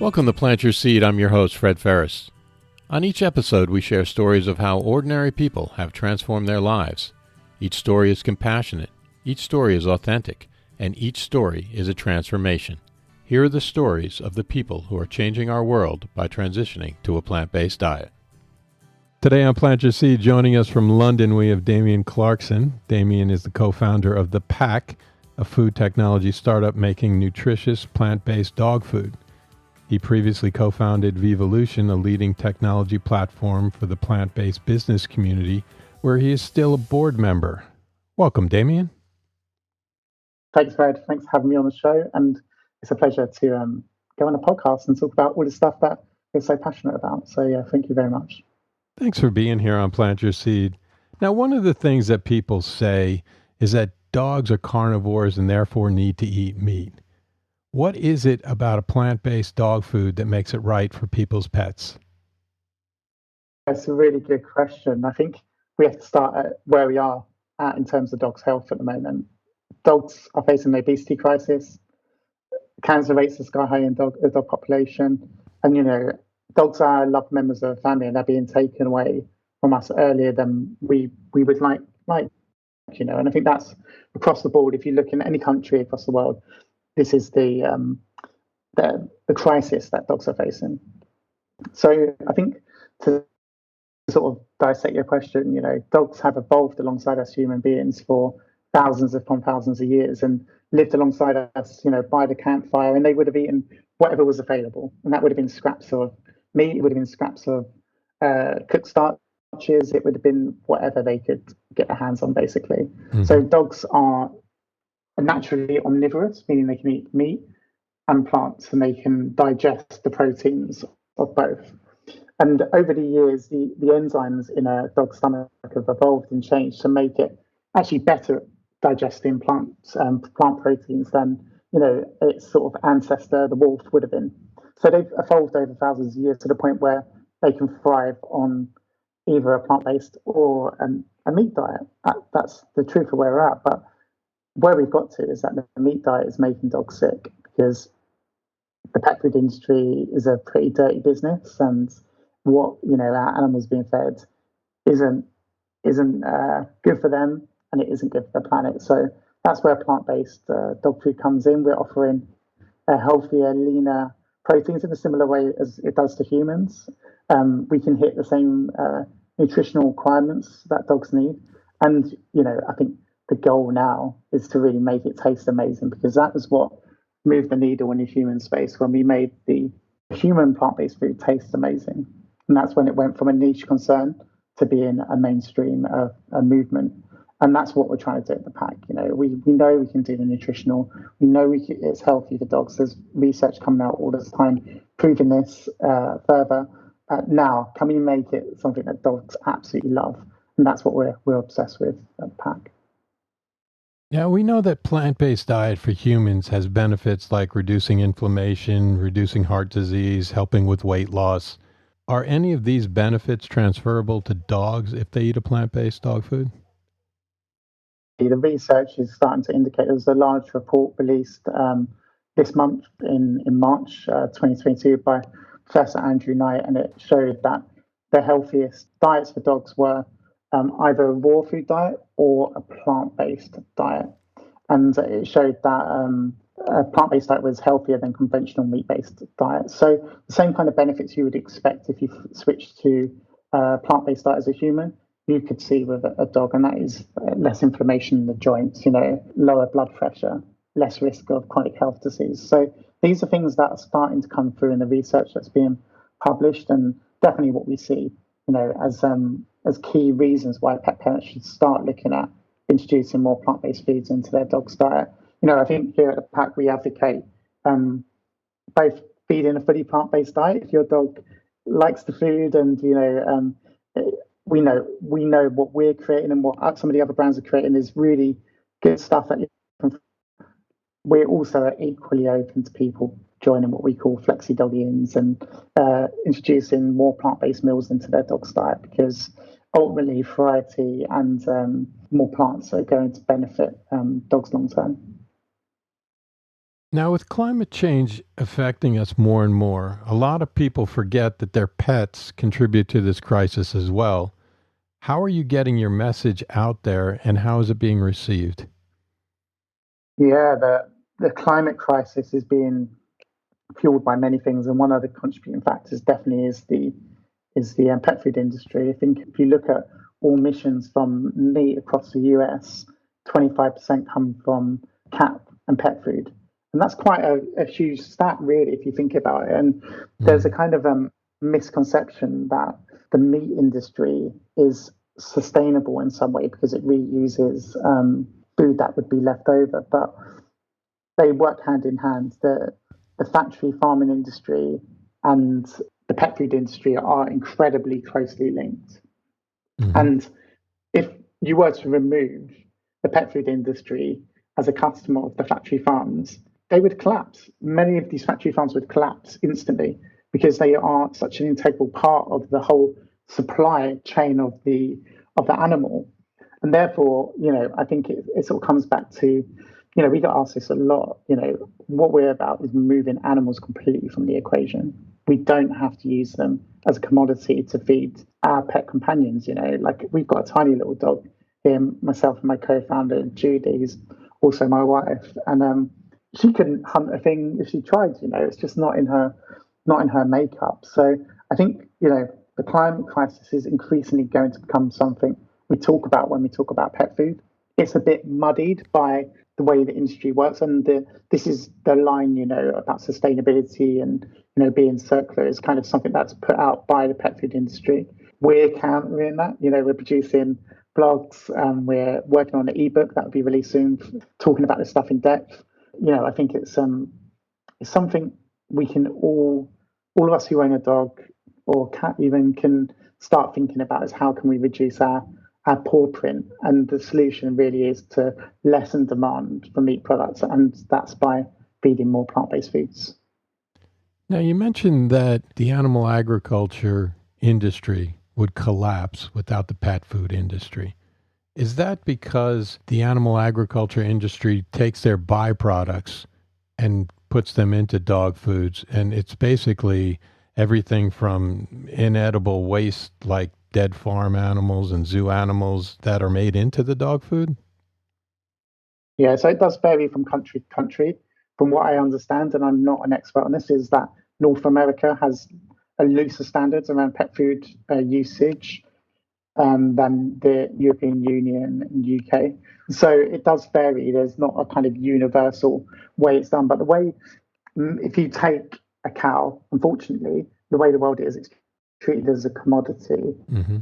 Welcome to Plant Your Seed. I'm your host, Fred Ferris. On each episode, we share stories of how ordinary people have transformed their lives. Each story is compassionate, each story is authentic, and each story is a transformation. Here are the stories of the people who are changing our world by transitioning to a plant-based diet. Today on Plant Your Seed, joining us from London, we have Damien Clarkson. Damien is the co-founder of The Pack, a food technology startup making nutritious plant-based dog food. He previously co-founded Vevolution, a leading technology platform for the plant-based business community, where he is still a board member. Welcome, Damien. Thanks, Fred. Thanks for having me on the show. And it's a pleasure to go on a podcast and talk about all the stuff that we're so passionate about. So, yeah, thank you very much. Thanks for being here on Plant Your Seed. Now, one of the things that people say is that dogs are carnivores and therefore need to eat meat. What is it about a plant-based dog food that makes it right for people's pets? That's a really good question. I think we have to start at where we are at in terms of dogs' health at the moment. Dogs are facing an obesity crisis. Cancer rates are sky high in the dog population. And, dogs are loved members of the family and they're being taken away from us earlier than we would like. And I think that's across the board. If you look in any country across the world, this is the crisis that dogs are facing. So I think to sort of dissect your question, dogs have evolved alongside us human beings for thousands upon thousands of years and lived alongside us, by the campfire, and they would have eaten whatever was available. And that would have been scraps of meat, it would have been scraps of cooked starches, it would have been whatever they could get their hands on, basically. Mm-hmm. So dogs are naturally omnivorous, meaning they can eat meat and plants and they can digest the proteins of both. And over the years, the enzymes in a dog's stomach have evolved and changed to make it actually better at digesting plant proteins than its sort of ancestor, the wolf, would have been. So they've evolved over thousands of years to the point where they can thrive on either a plant-based or a meat diet. That's the truth of where we're at. But where we've got to is that the meat diet is making dogs sick because the pet food industry is a pretty dirty business, and what our animals being fed isn't good for them, and it isn't good for the planet. So that's where plant-based dog food comes in. We're offering a healthier, leaner proteins in a similar way as it does to humans. We can hit the same nutritional requirements that dogs need, and I think the goal now is to really make it taste amazing, because that was what moved the needle in the human space when we made the human plant-based food taste amazing. And that's when it went from a niche concern to being a mainstream a movement. And that's what we're trying to do at The Pack. We know we can do the nutritional. We know it's healthy for dogs. There's research coming out all this time proving this further. Now, can we make it something that dogs absolutely love? And that's what we're obsessed with at The Pack. Now, we know that plant-based diet for humans has benefits like reducing inflammation, reducing heart disease, helping with weight loss. Are any of these benefits transferable to dogs if they eat a plant-based dog food? The research is starting to indicate. There was a large report released this month in March 2022 by Professor Andrew Knight, and it showed that the healthiest diets for dogs were either a raw food diet or a plant-based diet. And it showed that a plant-based diet was healthier than conventional meat-based diet. So the same kind of benefits you would expect if you switched to a plant-based diet as a human, you could see with a dog, and that is less inflammation in the joints, lower blood pressure, less risk of chronic health disease. So these are things that are starting to come through in the research that's being published, and definitely what we see, as key reasons why pet parents should start looking at introducing more plant-based foods into their dog's diet. I think here at The Pack we advocate both feeding a fully plant-based diet if your dog likes the food, and we know what we're creating and what some of the other brands are creating is really good stuff. We're also equally open to people joining what we call flexi doggians and introducing more plant-based meals into their dog's diet, because ultimately variety and more plants are going to benefit dogs long term. Now, with climate change affecting us more and more, a lot of people forget that their pets contribute to this crisis as well. How are you getting your message out there, and how is it being received? Yeah, the climate crisis is being fueled by many things, and one of the contributing factors definitely is the pet food industry. I think if you look at all emissions from meat across the US, 25% come from cat and pet food. And that's quite a huge stat, really, if you think about it. And there's a Mm. kind of misconception that the meat industry is sustainable in some way because it reuses food that would be left over. But they work hand in hand. The factory farming industry and the pet food industry are incredibly closely linked. Hmm. And if you were to remove the pet food industry as a customer of the factory farms, they would collapse. Many of these factory farms would collapse instantly because they are such an integral part of the whole supply chain of the animal. And therefore, I think it sort of comes back to, we got asked this a lot. What we're about is moving animals completely from the equation. We don't have to use them as a commodity to feed our pet companions. Like we've got a tiny little dog here, myself and my co-founder Judy, who's also my wife, and she couldn't hunt a thing if she tried. It's just not in her makeup. So I think the climate crisis is increasingly going to become something we talk about when we talk about pet food. It's a bit muddied by the way the industry works, and this is the line, about sustainability and being circular is kind of something that's put out by the pet food industry. We're countering that. We're producing blogs, we're working on an ebook that will be released soon, talking about this stuff in depth. I think it's something we can all of us who own a dog or cat even can start thinking about is how can we reduce our paw print, and the solution really is to lessen demand for meat products, and that's by feeding more plant-based foods. Now, you mentioned that the animal agriculture industry would collapse without the pet food industry. Is that because the animal agriculture industry takes their byproducts and puts them into dog foods, and it's basically everything from inedible waste like dead farm animals and zoo animals that are made into the dog food? Yeah, so it does vary from country to country. From what I understand, and I'm not an expert on this, is that North America has a looser standards around pet food usage than the European Union and UK. So it does vary. There's not a kind of universal way it's done. But the way, if you take a cow, unfortunately, the way the world is, it's treated as a commodity, Mm-hmm.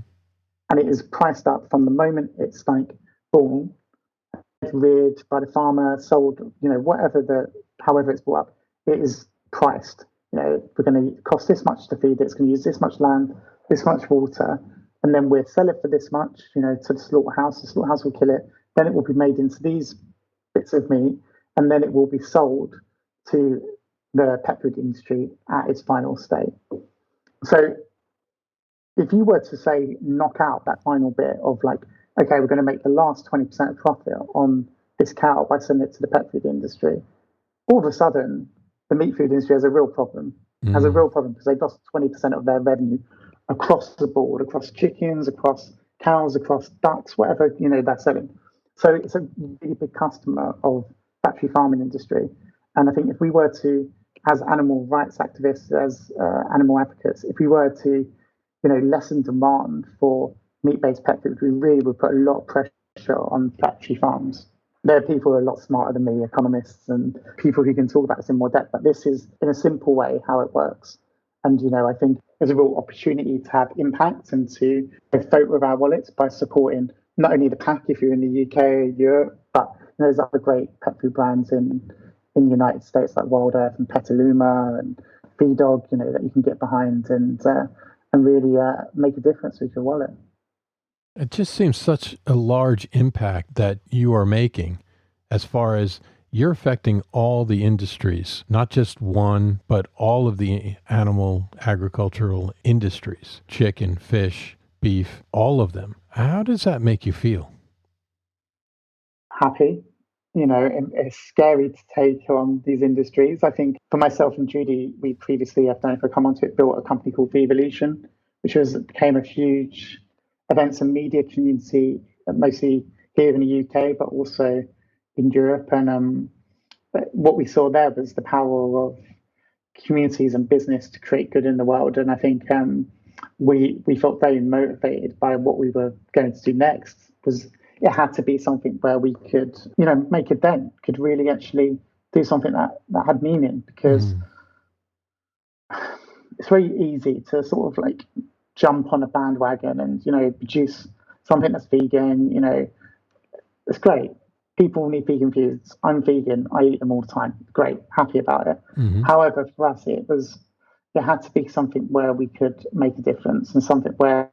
and it is priced up from the moment it's like born, reared by the farmer, sold, however it's brought up, it is priced. We're going to cost this much to feed it. It's going to use this much land, this much water, and then we'll sell it for this much, to the slaughterhouse. The slaughterhouse will kill it. Then it will be made into these bits of meat, and then it will be sold to the pet food industry at its final state. So if you were to say knock out that final bit of like, okay, we're going to make the last 20% of profit on this cow by selling it to the pet food industry, all of a sudden the meat food industry has a real problem. Has a Mm. real problem because they've lost 20% of their revenue across the board, across chickens, across cows, across ducks, whatever they're selling. So it's a really big customer of factory farming industry. And I think if we were to, as animal rights activists, as animal advocates, if we were to lessen demand for meat-based pet food, we really would put a lot of pressure on factory farms. There are people who are a lot smarter than me, economists and people who can talk about this in more depth, but this is, in a simple way, how it works. And, I think there's a real opportunity to have impact and to vote with our wallets by supporting not only the pack if you're in the UK, Europe, but there's other great pet food brands in the United States like Wild Earth and Petaluma and B-Dog, that you can get behind and really make a difference with your wallet. It just seems such a large impact that you are making as far as you're affecting all the industries, not just one, but all of the animal agricultural industries, chicken, fish, beef, all of them. How does that make you feel? Happy. and it's scary to take on these industries. I think for myself and Judy, we previously, I don't know if I come onto it, built a company called Vevolution, which became a huge events and media community, mostly here in the UK, but also in Europe. And but what we saw there was the power of communities and business to create good in the world. And I think we felt very motivated by what we were going to do next. Was it had to be something where we could, make a dent, could really actually do something that had meaning, because it's very easy to sort of like jump on a bandwagon and, produce something that's vegan, it's great. People need vegan foods. I'm vegan. I eat them all the time. Great. Happy about it. However, for us, it had to be something where we could make a difference, and something where,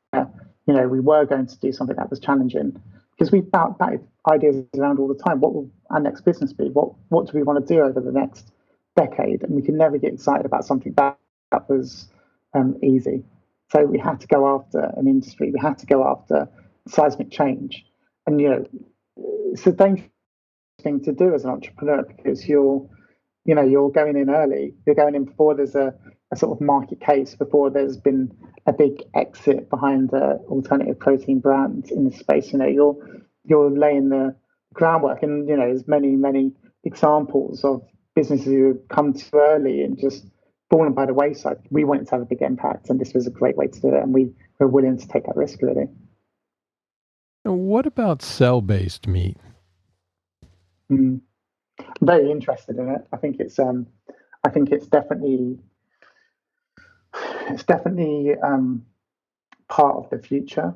we were going to do something that was challenging, because we batted ideas around all the time. What will our next business be? What do we want to do over the next decade? And we could never get excited about something that was easy. So we had to go after an industry. We had to go after seismic change. And, it's a dangerous thing to do as an entrepreneur, because you're going in early. You're going in before there's a sort of market case, before there's been a big exit behind alternative protein brands in the space. You're laying the groundwork, and there's many examples of businesses who have come too early and just fallen by the wayside. We wanted to have a big impact, and this was a great way to do it, and we were willing to take that risk, really. What about cell-based meat? I'm very interested in it. I think it's definitely part of the future.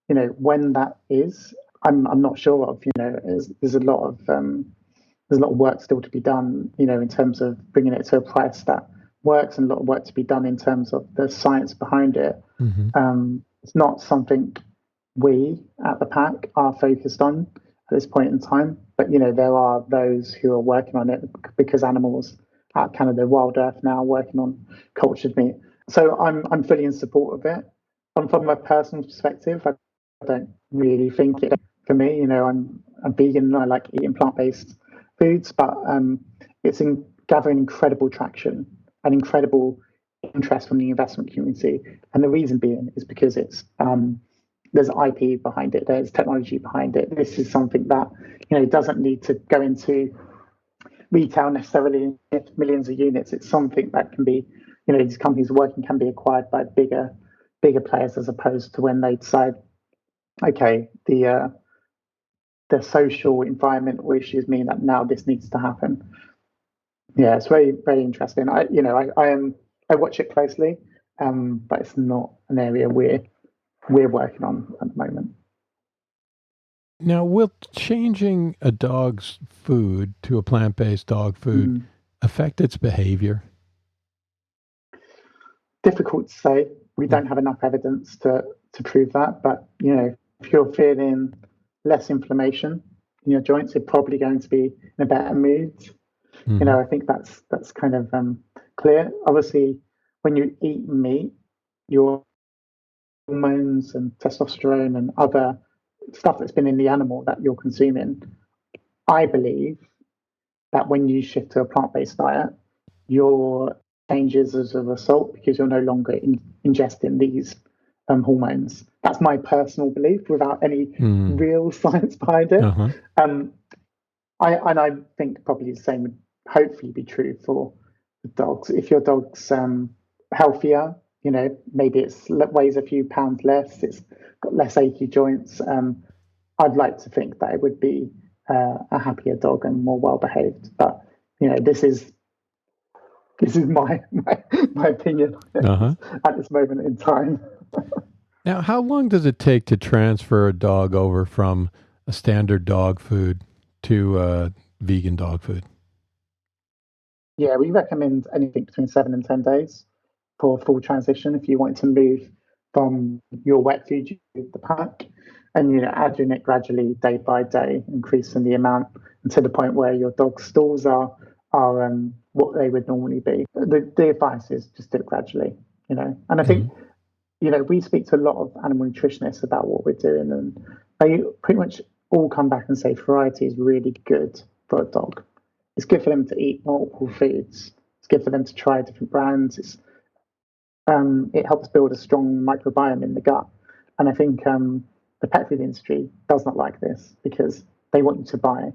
When that is, I'm not sure of. There's a lot of work still to be done. In terms of bringing it to a price that works, and a lot of work to be done in terms of the science behind it. It's not something we at the pack are focused on at this point in time, but there are those who are working on it, because animals at kind of the wild earth now working on cultured meat. So I'm fully in support of it. And from a personal perspective, I don't really think it for me. I'm vegan and I like eating plant-based foods, but it's gathering incredible traction and incredible interest from the investment community. And the reason being is because it's there's IP behind it, there's technology behind it. This is something that doesn't need to go into retail necessarily in millions of units. It's something that can be, these companies working can be acquired by bigger players, as opposed to when they decide, okay, the social environmental issues mean that now this needs to happen. Yeah, it's very, very interesting. I watch it closely, but it's not an area we're working on at the moment. Now, will changing a dog's food to a plant-based dog food affect its behavior? Difficult to say. We don't have enough evidence to prove that. But, if you're feeling less inflammation in your joints, you're probably going to be in a better mood. I think that's kind of clear. Obviously, when you eat meat, your hormones and testosterone and other stuff that's been in the animal that you're consuming, I believe that when you shift to a plant-based diet, your changes as a result, because you're no longer ingesting these hormones. That's my personal belief, without any real science behind it. I think probably the same would hopefully be true for the dogs. If your dog's healthier, maybe it weighs a few pounds less, it's got less achy joints. I'd like to think that it would be a happier dog and more well behaved. But this is my opinion at this moment in time. Now, how long does it take to transfer a dog over from a standard dog food to vegan dog food? Yeah, we recommend anything between 7 and 10 days for a full transition. If you want to move from your wet food to the pack, and adding it gradually day by day, increasing the amount to the point where your dog's stools are what they would normally be. The advice is just do it gradually, And I think, we speak to a lot of animal nutritionists about what we're doing, and they pretty much all come back and say variety is really good for a dog. It's good for them to eat multiple foods. It's good for them to try different brands. It helps build a strong microbiome in the gut. And I think the pet food industry does not like this because they want you to buy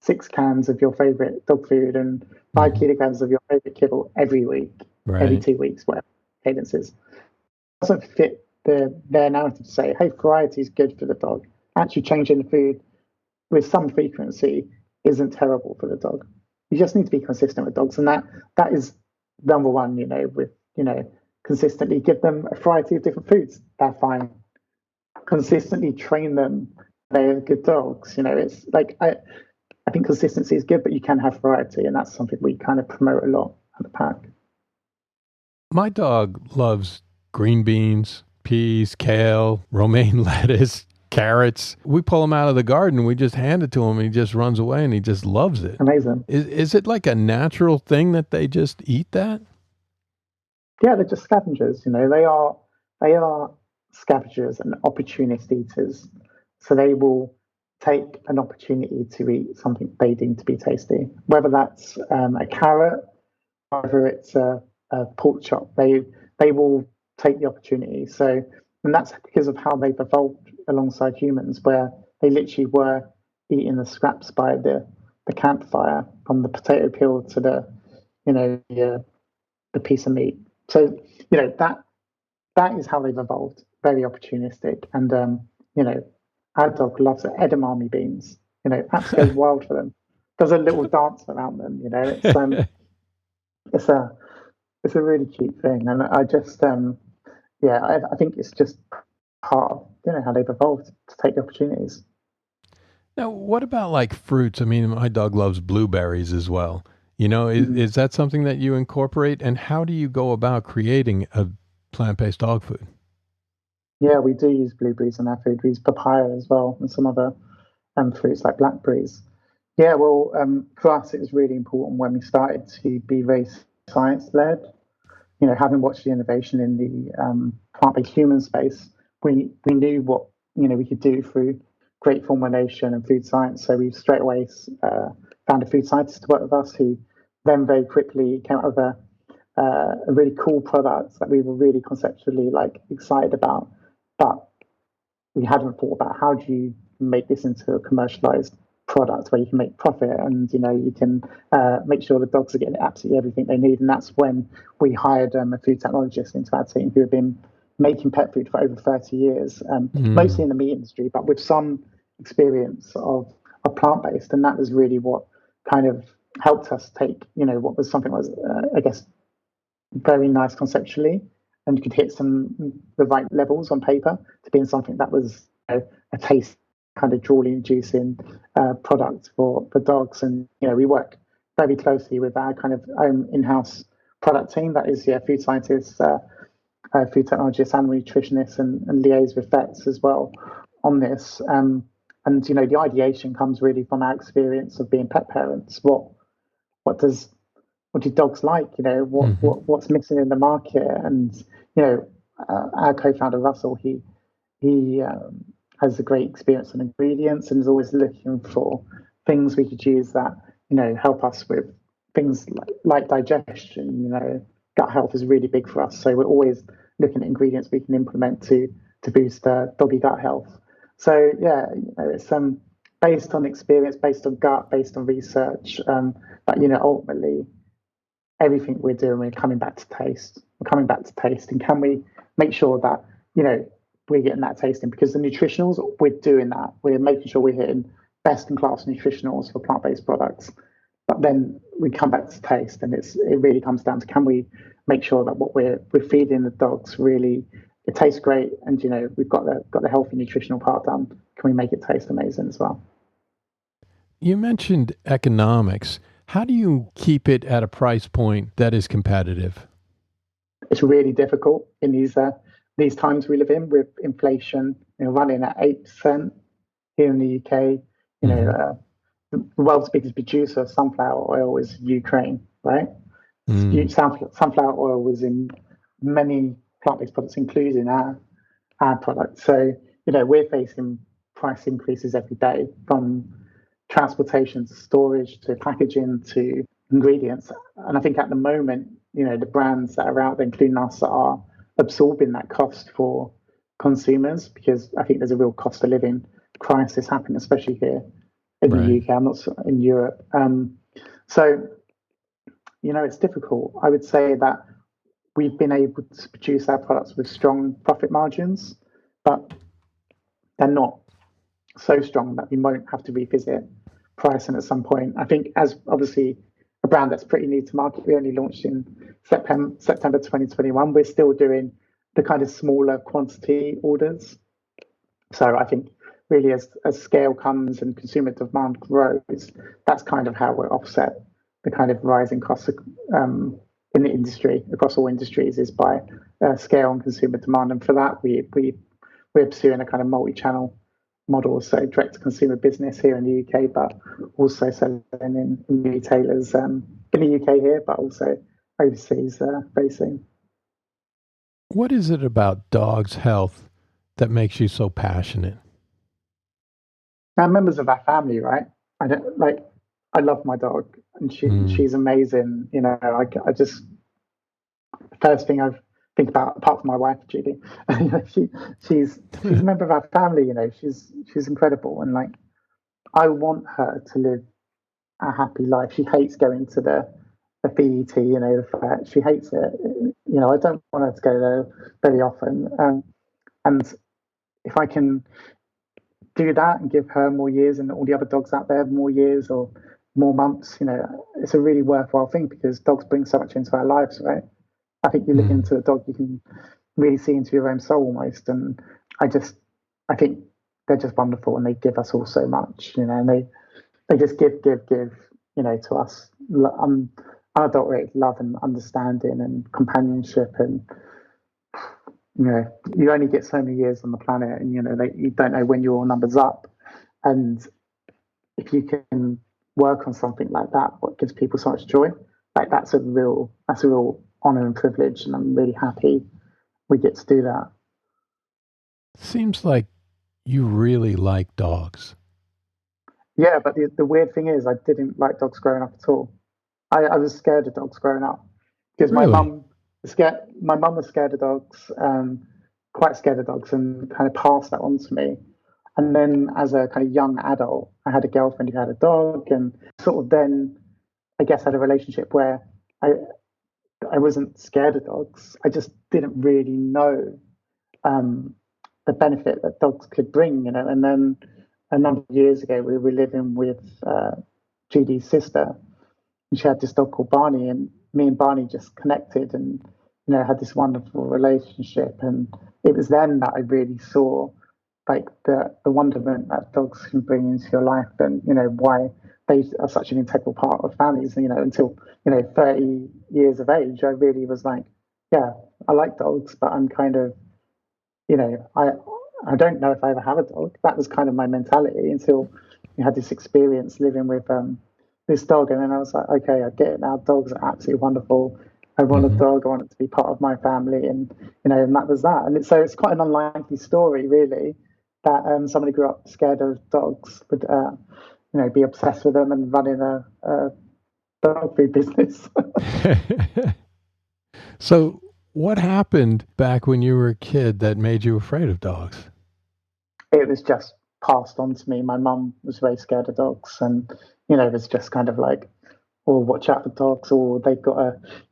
6 cans of your favorite dog food and 5 kilograms of your favorite kibble every week, every 2 weeks, whatever cadence is. It doesn't fit their narrative to say, hey, variety is good for the dog. Actually changing the food with some frequency isn't terrible for the dog. You just need to be consistent with dogs. And that is number one, with, consistently give them a variety of different foods. They're fine. Consistently train them. They're good dogs. It's like, I think consistency is good, but you can have variety. And that's something we kind of promote a lot at the pack. My dog loves green beans, peas, kale, romaine lettuce, carrots. We pull him out of the garden. We just hand it to him and he just runs away and he just loves it. Amazing. Is it like a natural thing that they just eat that? Yeah, they're just scavengers. They are scavengers and opportunist eaters. So they will take an opportunity to eat something they deem to be tasty, whether that's a carrot, whether it's a pork chop. They will take the opportunity. So, and that's because of how they've evolved alongside humans, where they literally were eating the scraps by the campfire, from the potato peel to the piece of meat. So that is how they've evolved. Very opportunistic, and our dog loves it. Edamame beans. Apps goes wild for them. Does a little dance around them. It's a really cute thing, and I just I think it's just part of how they've evolved to take the opportunities. Now, what about like fruits? I mean, my dog loves blueberries as well. Is that something that you incorporate? And how do you go about creating a plant-based dog food? Yeah, we do use blueberries in our food. We use papaya as well, and some other fruits like blackberries. Yeah, well, for us, it was really important when we started to be very science-led. Having watched the innovation in the plant-based human space, we knew what we could do through great formulation and food science. So we straight away found a food scientist to work with us, who then very quickly came up with a really cool product that we were really conceptually excited about, but we hadn't thought about how do you make this into a commercialized product where you can make profit and you can make sure the dogs are getting absolutely everything they need. And that's when we hired a food technologist into our team who had been making pet food for over 30 years, mostly in the meat industry, but with some experience of plant-based. And that was really what kind of helped us take what was something that was I guess very nice conceptually and could hit the right levels on paper to being something that was a taste kind of drooling inducing product for dogs. And we work very closely with our kind of own in-house product team, that is food scientists, food technologists, animal nutritionists, and liaise with vets as well on this. And the ideation comes really from our experience of being pet parents. What do dogs like? What's missing in the market? And our co-founder Russell, he has a great experience on ingredients and is always looking for things we could use that help us with things like digestion. Gut health is really big for us, so we're always looking at ingredients we can implement to boost doggy gut health. So it's based on experience, based on gut, based on research, but ultimately everything we're doing, we're coming back to taste. And can we make sure that we're getting that taste in? Because the nutritionals, we're doing that. We're making sure we're hitting best in class nutritionals for plant-based products. But then we come back to taste, and it really comes down to, can we make sure that what we're feeding the dogs really, it tastes great, and we've got the healthy nutritional part done. Can we make it taste amazing as well? You mentioned economics. How do you keep it at a price point that is competitive? It's really difficult in these times we live in, with inflation running at 8% here in the UK. The world's biggest producer of sunflower oil is Ukraine, right? Sunflower oil was in many plant-based products, including our products. So we're facing price increases every day, from transportation to storage to packaging to ingredients. And I think at the moment, the brands that are out there, including us, are absorbing that cost for consumers, because I think there's a real cost of living crisis happening, especially here in the UK. I'm not in Europe. So, it's difficult. I would say that we've been able to produce our products with strong profit margins, but they're not so strong that we won't have to revisit pricing at some point. I think, as obviously a brand that's pretty new to market, we only launched in September 2021. We're still doing the kind of smaller quantity orders. So I think really as scale comes and consumer demand grows, that's kind of how we'll offset the kind of rising costs in the industry, across all industries, is by scale and consumer demand. And for that, we're pursuing a kind of multi-channel model, so direct-to-consumer business here in the UK, but also selling in retailers in the UK here, but also overseas very soon. What is it about dogs' health that makes you so passionate? Now, members of our family, right? I love my dog, and she's amazing. I just, the first thing I think about, apart from my wife, Judy, she's a member of our family. She's incredible, and I want her to live a happy life. She hates going to the BET, the fair. She hates it. I don't want her to go there very often. And if I can do that and give her more years and all the other dogs out there more years or more months, it's a really worthwhile thing, because dogs bring so much into our lives, right? I think you look into a dog, you can really see into your own soul almost. And I think they're just wonderful, and they give us all so much, and they just give, to us unadulterated love and understanding and companionship. And, you only get so many years on the planet, and, you don't know when your number's up. And if you can work on something like that, what gives people so much joy, that's a real honor and privilege. And I'm really happy we get to do that. Seems like you really like dogs. Yeah, but the weird thing is, I didn't like dogs growing up at all. I was scared of dogs growing up, because really? my mum was scared of dogs, quite scared of dogs, and kind of passed that on to me. And then as a kind of young adult, I had a girlfriend who had a dog, and sort of then, I guess, had a relationship where I wasn't scared of dogs. I just didn't really know the benefit that dogs could bring, And then a number of years ago, we were living with Judy's sister, and she had this dog called Barney, and me and Barney just connected and, had this wonderful relationship. And it was then that I really saw the wonderment that dogs can bring into your life, and, why they are such an integral part of families. Until, 30 years of age, I really was like, yeah, I like dogs, but I'm kind of, I don't know if I ever have a dog. That was kind of my mentality until we had this experience living with this dog. And then I was like, okay, I get it now. Dogs are absolutely wonderful. I want a dog. I want it to be part of my family. And, and that was that. And so it's quite an unlikely story, really, that somebody grew up scared of dogs would, be obsessed with them and running a dog food business. So what happened back when you were a kid that made you afraid of dogs? It was just passed on to me. My mum was very scared of dogs, and, it was just kind of like, oh, watch out for dogs, or they've got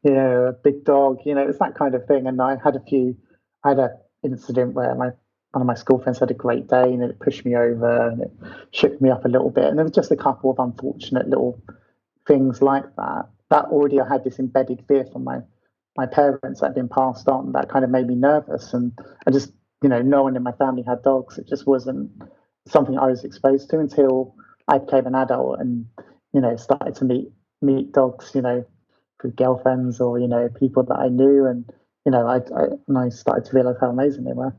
a big dog, it's that kind of thing. And I had an incident where one of my school friends had a Great Dane, and it pushed me over and it shook me up a little bit. And there was just a couple of unfortunate little things like that already I had this embedded fear from my parents that had been passed on, that kind of made me nervous. And I just, no one in my family had dogs. It just wasn't something I was exposed to until I became an adult and, started to meet dogs, through girlfriends or, people that I knew. And, I started to realize how amazing they were.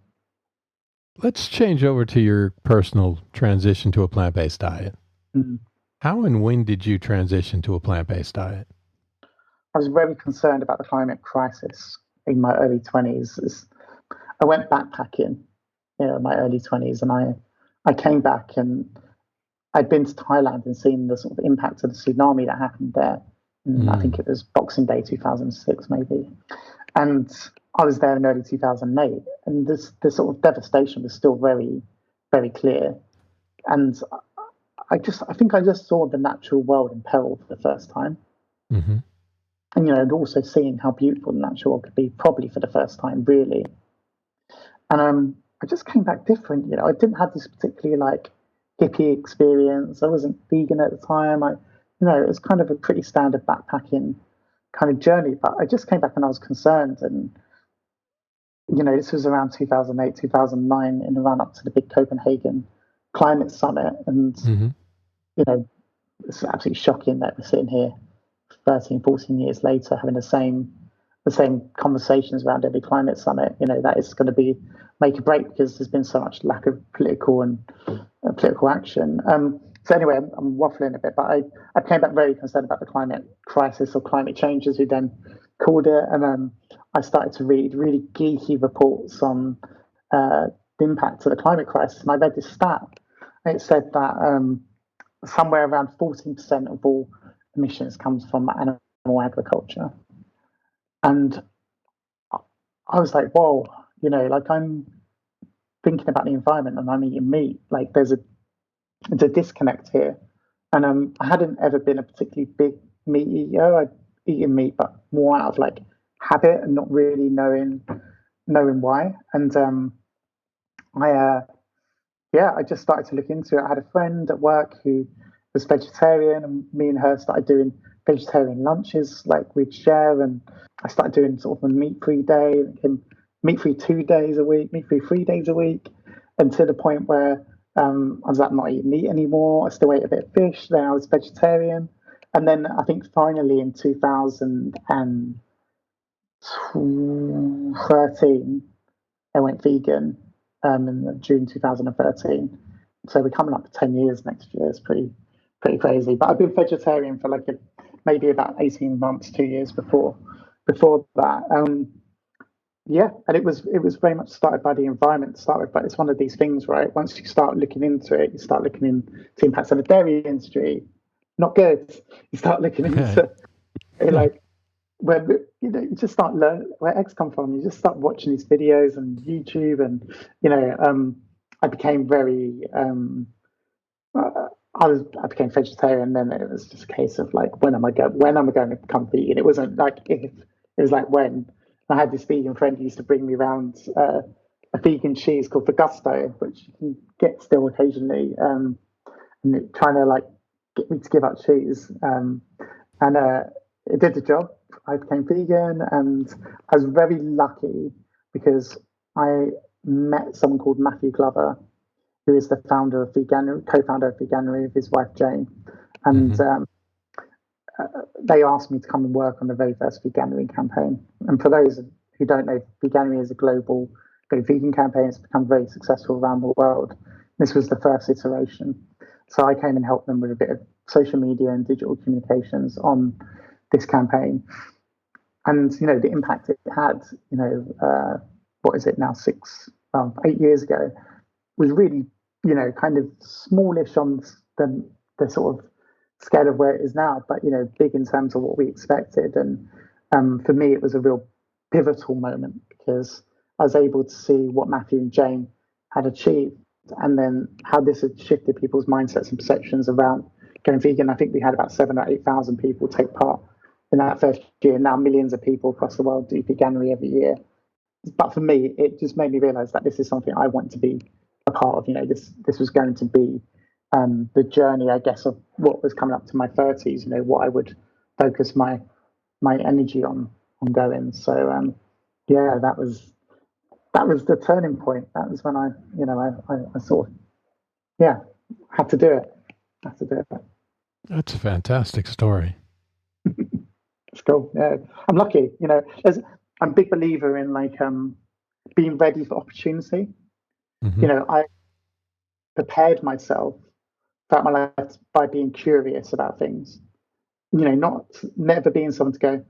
Let's change over to your personal transition to a plant-based diet. Mm-hmm. How and when did you transition to a plant-based diet? I was very concerned about the climate crisis in my early 20s. I went backpacking, in my early 20s, and I came back, and I'd been to Thailand and seen the sort of impact of the tsunami that happened there. And I think it was Boxing Day 2006, maybe. And I was there in early 2008, and this sort of devastation was still very, very clear. And I think I just saw the natural world in peril for the first time. Mm-hmm. And, and also seeing how beautiful the natural world could be, probably for the first time, really. And I just came back different. I didn't have this particularly like hippie experience. I wasn't vegan at the time. It was kind of a pretty standard backpacking kind of journey. But I just came back and I was concerned. And, this was around 2008, 2009, in the run up to the big Copenhagen climate summit. And, it's absolutely shocking that we're sitting here 13, 14 years later having the same conversations around every climate summit. That is going to be make or break, because there's been so much lack of political action. So anyway, I'm waffling a bit, but I came back very concerned about the climate crisis, or climate change, as we then called it. And I started to read really geeky reports on the impact of the climate crisis. And I read this stat. And it said that somewhere around 14% of all emissions comes from animal agriculture. And I was like, whoa, like I'm thinking about the environment and I'm eating meat. Like there's a disconnect here. And I hadn't ever been a particularly big meat eater. I'd eaten meat, but more out of like habit and not really knowing why. And I just started to look into it. I had a friend at work who was vegetarian, and me and her started doing vegetarian lunches, like we'd share. And I started doing sort of a meat-free day, meat-free 2 days a week, meat-free 3 days a week, and to the point where I was like, not eating meat anymore. I still ate a bit of fish. Then I was vegetarian. And then I think finally in 2013, I went vegan in June 2013. So we're coming up to 10 years next year. It's pretty crazy. But I've been vegetarian for like maybe about 18 months, 2 years before that. And it was very much started by the environment to start with, but it's one of these things, right? Once you start looking into it, you start looking into the impacts of the dairy industry. Not good. You start looking into like where you just start learning where eggs come from. You just start watching these videos on YouTube, and I became very I became vegetarian. Then it was just a case of like, when am I going to become vegan? It wasn't like if, it was like when. I had this vegan friend who used to bring me around a vegan cheese called the Gusto, which you can get still occasionally, and trying to like get me to give up cheese. And it did the job. I became vegan, and I was very lucky because I met someone called Matthew Glover, who is the founder of Veganuary, co-founder of Veganuary, with his wife Jane, and they asked me to come and work on the very first Veganuary campaign. And for those who don't know, Veganuary is a global vegan campaign. It's become very successful around the world. This was the first iteration. So I came and helped them with a bit of social media and digital communications on this campaign. And, the impact it had, what is it now, 8 years ago, was really, kind of smallish on the sort of scale of where it is now, but big in terms of what we expected. And for me, it was a real pivotal moment, because I was able to see what Matthew and Jane had achieved, and then how this had shifted people's mindsets and perceptions around going vegan. I think we had about 7,000 or 8,000 people take part in that first year. Now millions of people across the world do Veganuary every year. But for me, it just made me realize that this is something I want to be a part of. This was going to be the journey, I guess, of what was coming up to my 30s, what I would focus my energy on going. So that was the turning point. That was when I sort of had to do it. That's a fantastic story. It's cool. Yeah, I'm lucky. I'm a big believer in like being ready for opportunity. I prepared myself throughout my life by being curious about things. Never being someone to go,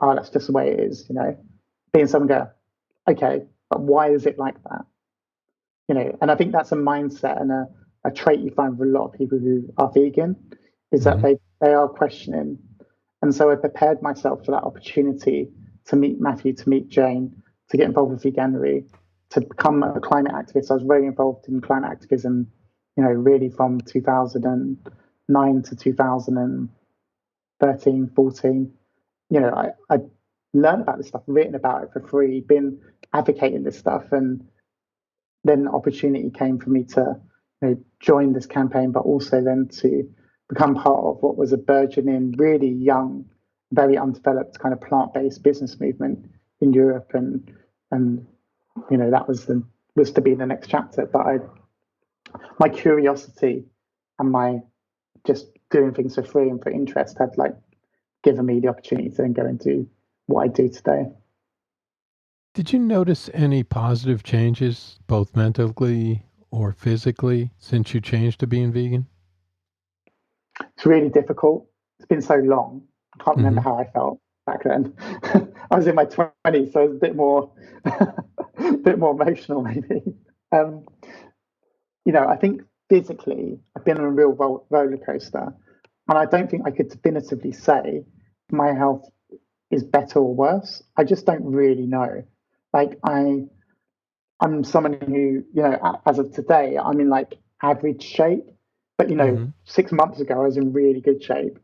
oh, that's just the way it is. Being someone go, okay, but why is it like that? And I think that's a mindset and a trait you find with a lot of people who are vegan is that they are questioning. And so I prepared myself for that opportunity to meet Matthew, to meet Jane, to get involved with veganuary, to become a climate activist. I was very involved in climate activism, really from 2009 to 2013, 14. I learned about this stuff, written about it for free, been advocating this stuff, and then opportunity came for me to join this campaign, but also then to become part of what was a burgeoning, really young, very undeveloped kind of plant-based business movement in Europe, and that was to be the next chapter. But my curiosity and my just doing things for free and for interest had given me the opportunity to then go and do what I do today. Did you notice any positive changes, both mentally or physically, since you changed to being vegan? It's really difficult. It's been so long. I can't remember how I felt back then. I was in my 20s, so it was a bit more emotional, maybe. I think physically, I've been on a real roller coaster, and I don't think I could definitively say my health is better or worse. I just don't really know. I'm someone who, as of today, I'm in average shape. But 6 months ago, I was in really good shape,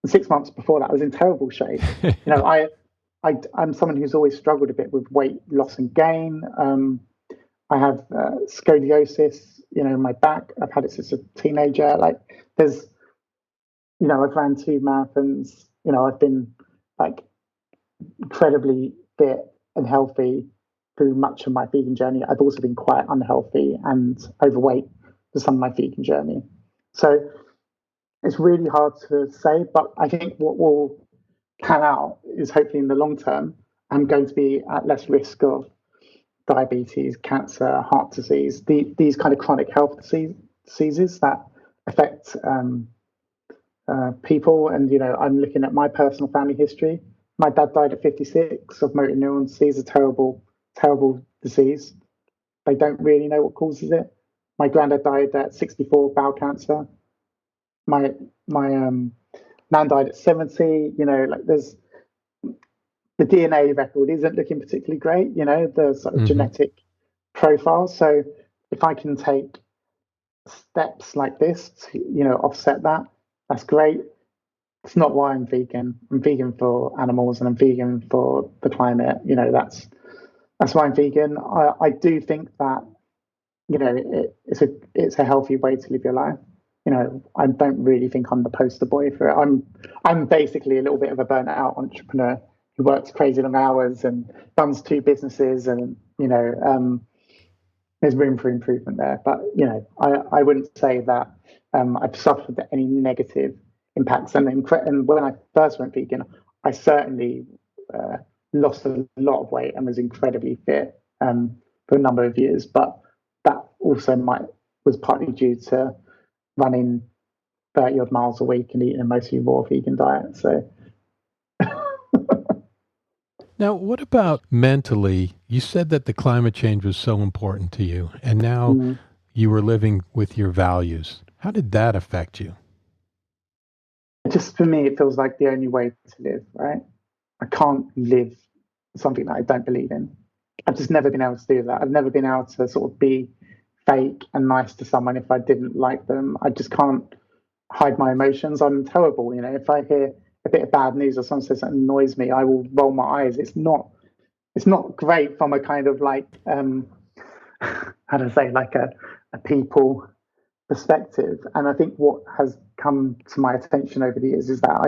and 6 months before that, I was in terrible shape. I'm someone who's always struggled a bit with weight loss and gain. I have scoliosis, in my back. I've had it since a teenager. I've ran 2 marathons. I've been incredibly fit and healthy through much of my vegan journey. I've also been quite unhealthy and overweight for some of my vegan journey. So it's really hard to say, but I think what will pan out is hopefully in the long term, I'm going to be at less risk of diabetes, cancer, heart disease, these kind of chronic health diseases that affect people. And, I'm looking at my personal family history. My dad died at 56 of motor neuron disease, a terrible, terrible disease. They don't really know what causes it. My granddad died at 64, bowel cancer. My nan died at 70. There's the DNA record isn't looking particularly great. The sort of genetic profile. So if I can take steps like this to offset that, that's great. It's not why I'm vegan. I'm vegan for animals and I'm vegan for the climate. That's why I'm vegan. I do think that it's a healthy way to live your life. I don't really think I'm the poster boy for it. I'm basically a little bit of a burnt out entrepreneur who works crazy long hours and runs 2 businesses, and there's room for improvement there. But I wouldn't say that I've suffered any negative impacts. And when I first went vegan, I certainly lost a lot of weight and was incredibly fit for a number of years. But that also was partly due to running 30 odd miles a week and eating a mostly raw vegan diet. So now, what about mentally? You said that the climate change was so important to you, and now you were living with your values. How did that affect you? Just for me, it feels like the only way to live, right? I can't live something that I don't believe in. I've just never been able to do that. I've never been able to sort of be fake and nice to someone if I didn't like them. I just can't hide my emotions. I'm terrible. If I hear a bit of bad news or someone says something annoys me, I will roll my eyes. It's not great from a kind of how to say, a people perspective. And I think what has come to my attention over the years is that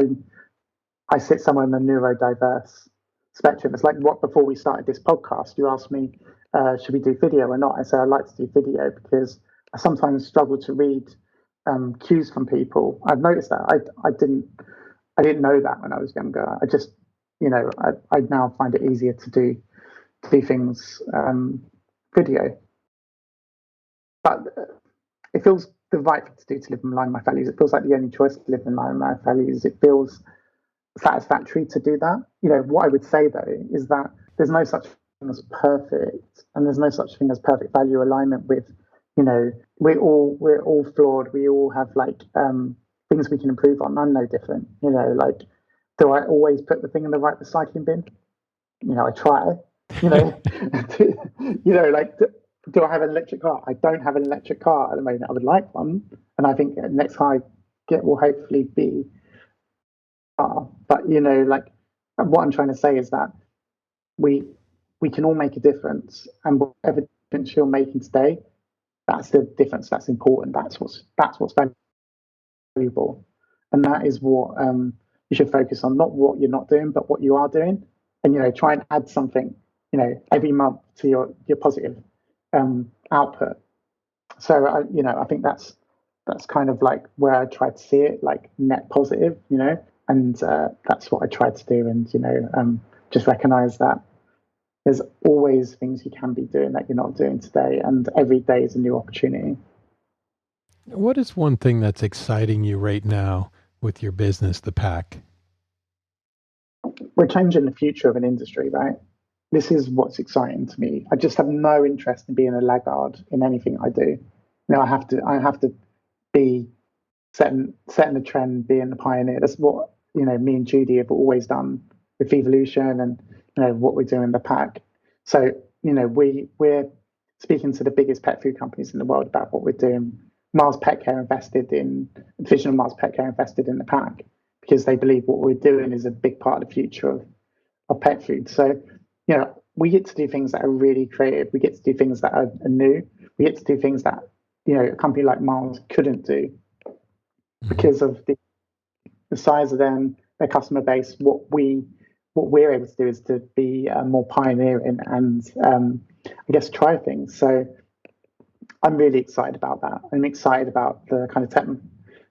I sit somewhere in the neurodiverse spectrum. It's like before we started this podcast, you asked me, should we do video or not? I said I'd like to do video because I sometimes struggle to read cues from people. I've noticed that I didn't know that when I was younger. I just I now find it easier to do things video. But it feels the right thing to do to live in line with my values. It feels like the only choice to live in line with my values. It feels satisfactory to do that. What I would say though is that there's no such thing as perfect, and there's no such thing as perfect value alignment with we're all flawed. We all have things we can improve on. I'm no different. Do I always put the thing in the right recycling bin? I try. You know, do I have an electric car? I don't have an electric car at the moment. I would like one, and I think the next car I get will hopefully be a car. But what I'm trying to say is that we we can all make a difference, and whatever difference you're making today, that's the difference. That's important. That's what's valuable, and that is what you should focus on. Not what you're not doing, but what you are doing, and try and add something, every month to your positive output. So I think that's kind of like where I try to see it, like net positive, and that's what I try to do, and just recognize that there's always things you can be doing that you're not doing today, and every day is a new opportunity. What is one thing that's exciting you right now with your business, the pack? We're changing the future of an industry, right? This is what's exciting to me. I just have no interest in being a laggard in anything I do. I have to be setting the trend, being the pioneer. That's what me and Judy have always done with Evolution, and what we're doing in the pack. So we're speaking to the biggest pet food companies in the world about what we're doing. Mars Pet Care Division of Mars Pet Care invested in the pack because they believe what we're doing is a big part of the future of pet food. So we get to do things that are really creative. We get to do things that are new. We get to do things that a company like Mars couldn't do because of the size of them, their customer base. What we're able to do is to be more pioneering and I guess try things. So I'm really excited about that. I'm excited about the kind of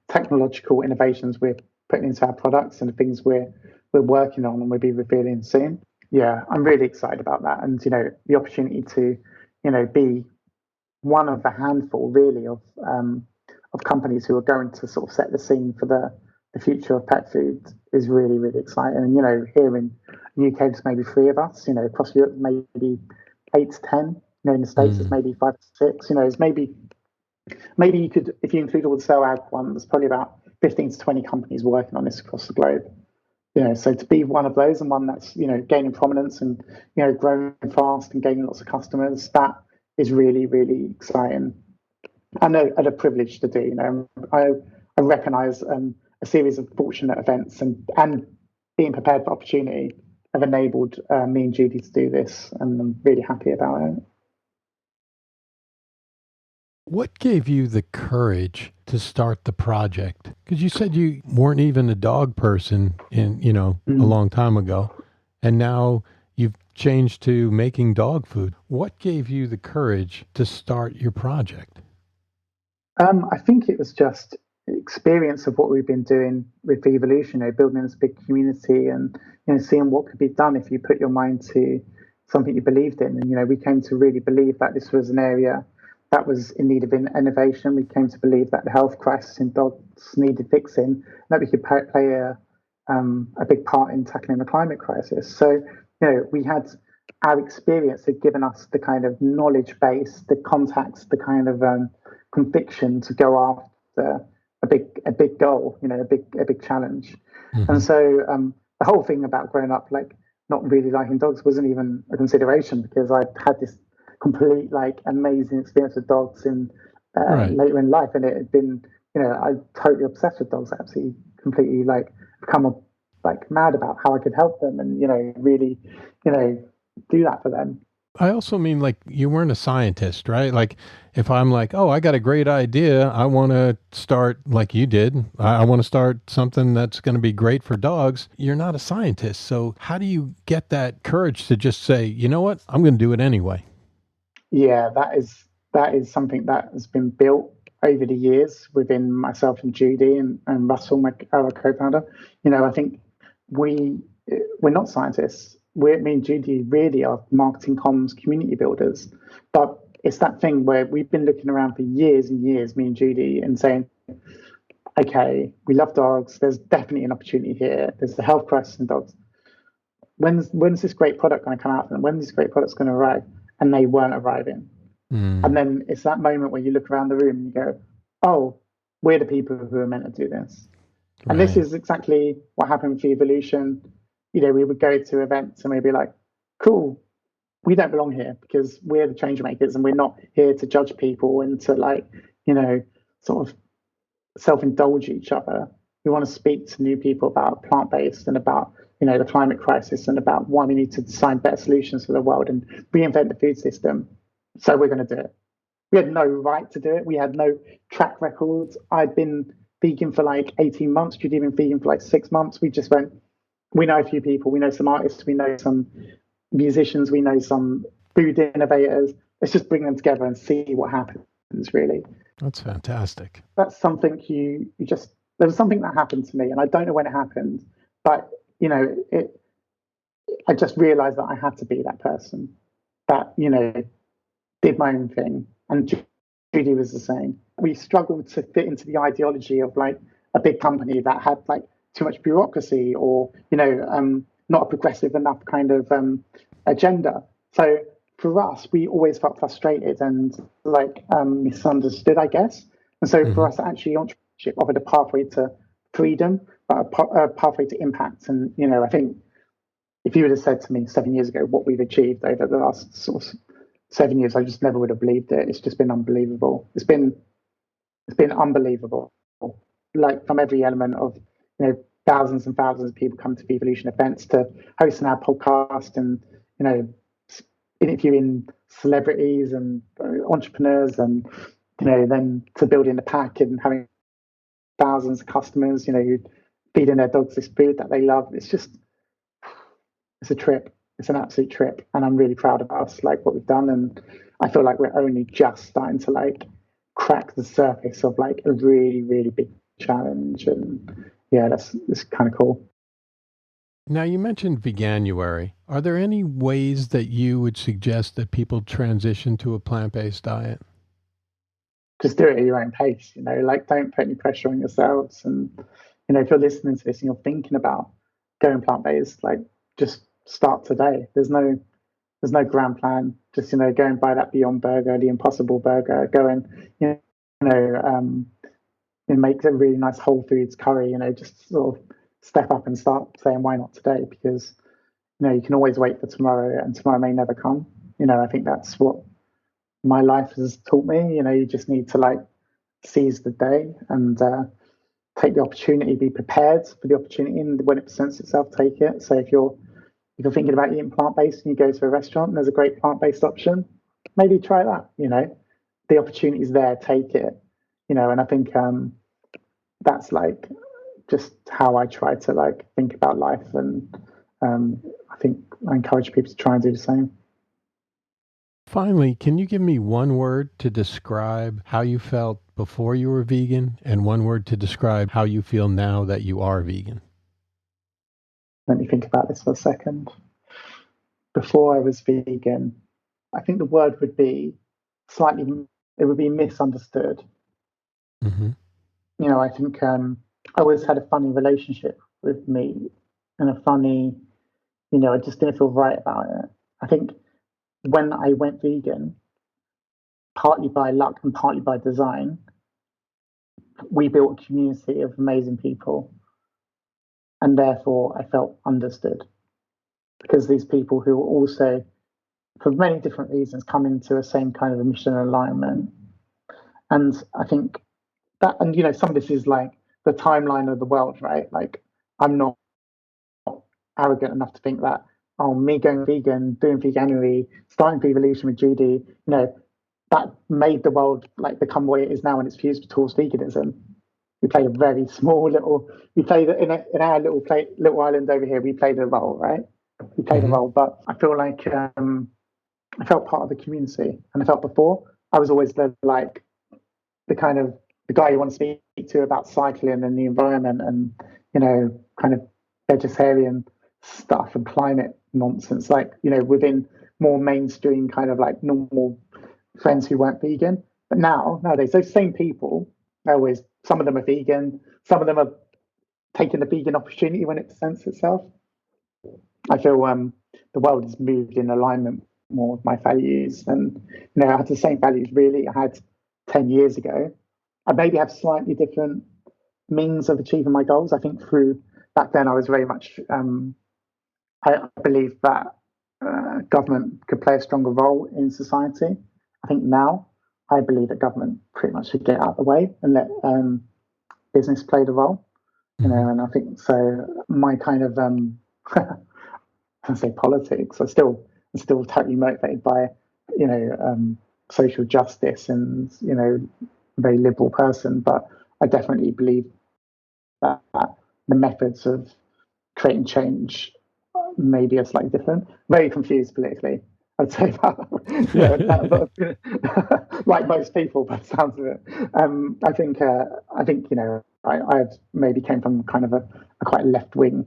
technological innovations we're putting into our products and the things we're working on and we'll be revealing soon. Yeah, I'm really excited about that, and the opportunity to be one of a handful really of companies who are going to sort of set the scene for the future of pet food is really, really exciting. And here in the UK there's maybe 3 of us. Across Europe maybe 8 to 10. In the States there's maybe 5 to 6. It's maybe you could, if you include all the cell ag ones, probably about 15 to 20 companies working on this across the globe. So to be one of those, and one that's gaining prominence and growing fast and gaining lots of customers, that is really, really exciting. And a privilege to do. I recognise a series of fortunate events and being prepared for opportunity have enabled me and Judy to do this, and I'm really happy about it. What gave you the courage to start the project? Because you said you weren't even a dog person a long time ago, and now you've changed to making dog food. What gave you the courage to start your project? I think it was just experience of what we've been doing with Evolution, building this big community and seeing what could be done if you put your mind to something you believed in. And we came to really believe that this was an area that was in need of innovation. We came to believe that the health crisis in dogs needed fixing, that we could play a big part in tackling the climate crisis. So we had our experience had given us the kind of knowledge base, the contacts, the kind of conviction to go after a big goal, a big challenge. Mm-hmm. And so the whole thing about growing up like not really liking dogs wasn't even a consideration, because I had this complete amazing experience with dogs in later in life, and it had been I'm totally obsessed with dogs. Absolutely, completely become mad about how I could help them and really do that for them. I also mean, you weren't a scientist, right? If I'm oh, I got a great idea, I want to start like you did. I want to start something that's going to be great for dogs. You're not a scientist. So how do you get that courage to just say, you know what, I'm going to do it anyway? Yeah, that is something that has been built over the years within myself and Judy and Russell, our co-founder. I think we're not scientists. Me and Judy really are marketing comms community builders. But it's that thing where we've been looking around for years and years, me and Judy, and saying, okay, we love dogs. There's definitely an opportunity here. There's the health crisis in dogs. When's this great product going to come out? And when's this great product's going to arrive? And they weren't arriving. And then it's that moment where you look around the room and you go, oh, we're the people who are meant to do this. And this is exactly what happened with Evolution. We would go to events and we'd be like, cool, we don't belong here because we're the change makers and we're not here to judge people and to sort of self-indulge each other. We want to speak to new people about plant-based and about, the climate crisis and about why we need to design better solutions for the world and reinvent the food system. So we're going to do it. We had no right to do it. We had no track records. I'd been vegan for like 18 months. Judy had been vegan for like 6 months. We just went, we know a few people. We know some artists. We know some musicians. We know some food innovators. Let's just bring them together and see what happens, really. That's fantastic. That's something there was something that happened to me, and I don't know when it happened, but, I just realized that I had to be that person that, did my own thing. And Judy was the same. We struggled to fit into the ideology of like a big company that had like too much bureaucracy or, not a progressive enough kind of agenda. So for us, we always felt frustrated and like misunderstood, I guess. And so for us, actually, entrepreneurship offered a pathway to freedom, but a pathway to impact. And, I think if you would have said to me 7 years ago what we've achieved over the last sort of 7 years, I just never would have believed it. It's just been unbelievable. It's been unbelievable. Like from every element of, thousands and thousands of people come to Vevolution events to hosting our podcast and, interviewing celebrities and entrepreneurs and, then to building the pack and having thousands of customers, feeding their dogs this food that they love. It's a trip. It's an absolute trip. And I'm really proud of us, like what we've done. And I feel like we're only just starting to like crack the surface of like a really, really big challenge. And yeah, that's kind of cool. Now, you mentioned Veganuary. Are there any ways that you would suggest that people transition to a plant-based diet? Just do it at your own pace, like don't put any pressure on yourselves. And, if you're listening to this and you're thinking about going plant-based, like just start today. There's no grand plan. Just, go and buy that Beyond Burger, the Impossible Burger, go and, make a really nice Whole Foods curry, just sort of step up and start saying, why not today? Because, you can always wait for tomorrow and tomorrow may never come. I think that's what my life has taught me. You just need to like seize the day and take the opportunity, be prepared for the opportunity. And when it presents itself, take it. So if you're thinking about eating plant-based and you go to a restaurant and there's a great plant-based option, maybe try that. The opportunity is there, take it. And I think that's like just how I try to like think about life. And I think I encourage people to try and do the same. Finally, can you give me one word to describe how you felt before you were vegan and one word to describe how you feel now that you are vegan? Let me think about this for a second. Before I was vegan, I think the word would be it would be misunderstood. I think I always had a funny relationship with meat and a funny, I just didn't feel right about it. I think when I went vegan, partly by luck and partly by design, we built a community of amazing people. And therefore, I felt understood because these people who were also, for many different reasons, come into the same kind of a mission alignment. And I think that, and some of this is like the timeline of the world, right? Like, I'm not arrogant enough to think that, me going vegan, doing Veganuary, starting Vevolution with Judy, that made the world like become what it is now and it's fused towards veganism. We played a very small we played in our little island over here, we played a role, right? We played a role, but I feel like I felt part of the community. And I felt before, I was always the guy you want to speak to about cycling and the environment and, kind of vegetarian stuff and climate nonsense, like, within more mainstream kind of like normal friends who weren't vegan. But nowadays, those same people, some of them are vegan, some of them are taking the vegan opportunity when it presents itself. I feel the world has moved in alignment more with my values. And, I had the same values really I had 10 years ago. I maybe have slightly different means of achieving my goals. I think through back then I was very much, I believe that government could play a stronger role in society. I think now I believe that government pretty much should get out of the way and let business play the role. And I think so. My kind of I say politics. I'm still totally motivated by social justice and a very liberal person, but I definitely believe that the methods of creating change maybe are slightly different. Very confused politically, I'd say that. Like most people, by the sounds of it. I think I maybe came from kind of a quite left wing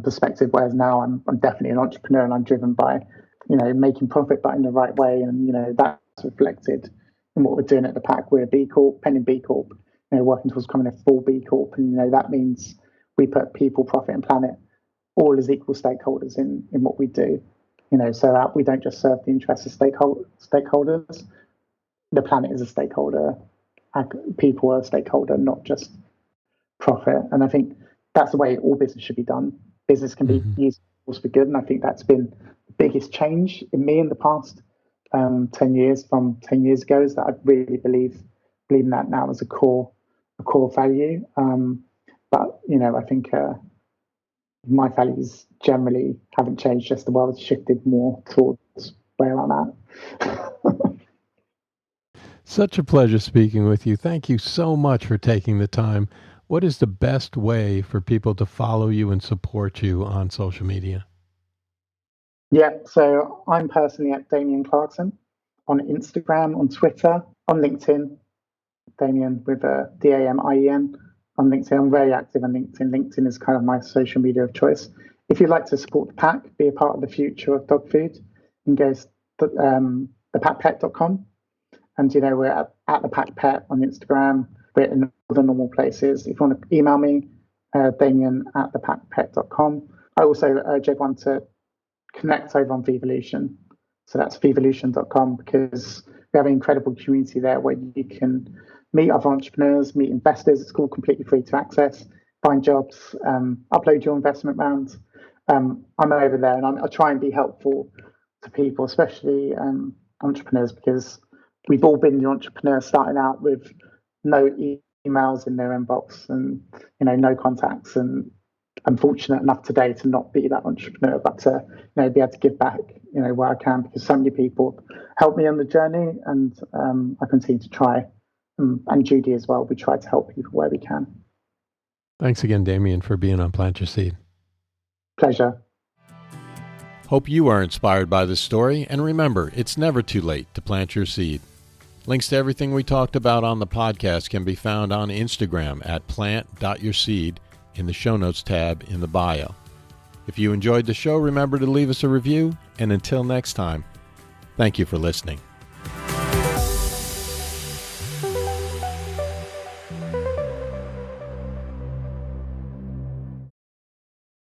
perspective, whereas now I'm definitely an entrepreneur and I'm driven by making profit, but in the right way, and that's reflected in what we're doing at the Pack. We're a B Corp, pending B Corp, working towards becoming a full B Corp, and that means we put people, profit, and planet all as equal stakeholders in what we do. So that we don't just serve the interests of stakeholders. The planet is a stakeholder, people are a stakeholder, not just profit. And I think that's the way all business should be done. Business can be used for good, and I think that's been the biggest change in me in the past 10 years from 10 years ago, is that I really believe in that now as a core value. But I think my values generally haven't changed, just the world's shifted more towards where I'm at. Such a pleasure speaking with you. Thank you so much for taking the time. What is the best way for people to follow you and support you on social media? Yeah, so I'm personally at Damien Clarkson on Instagram, on Twitter, on LinkedIn. Damien with a Damien on LinkedIn. I'm very active on LinkedIn. LinkedIn is kind of my social media of choice. If you'd like to support the Pack, be a part of the future of dog food, you can go to thepackpet.com. And, we're at the Pack Pet on Instagram. We're in all the normal places. If you want to email me, Damien at thepackpet.com. I also urge everyone to connect over on Vevolution. So that's vevolution.com, because we have an incredible community there where you can meet other entrepreneurs, meet investors. It's all completely free to access, find jobs, upload your investment rounds. I'm over there, and I try and be helpful to people, especially entrepreneurs, because we've all been the entrepreneur starting out with no emails in their inbox and no contacts, and I'm fortunate enough today to not be that entrepreneur, but to be able to give back where I can, because so many people helped me on the journey, and I continue to try, and Judy as well. We try to help people where we can. Thanks again, Damien, for being on Plant Your Seed. Pleasure. Hope you are inspired by this story, and remember, it's never too late to plant your seed. Links to everything we talked about on the podcast can be found on Instagram at plant.yourseed in the show notes tab in the bio. If you enjoyed the show, remember to leave us a review, and until next time, thank you for listening.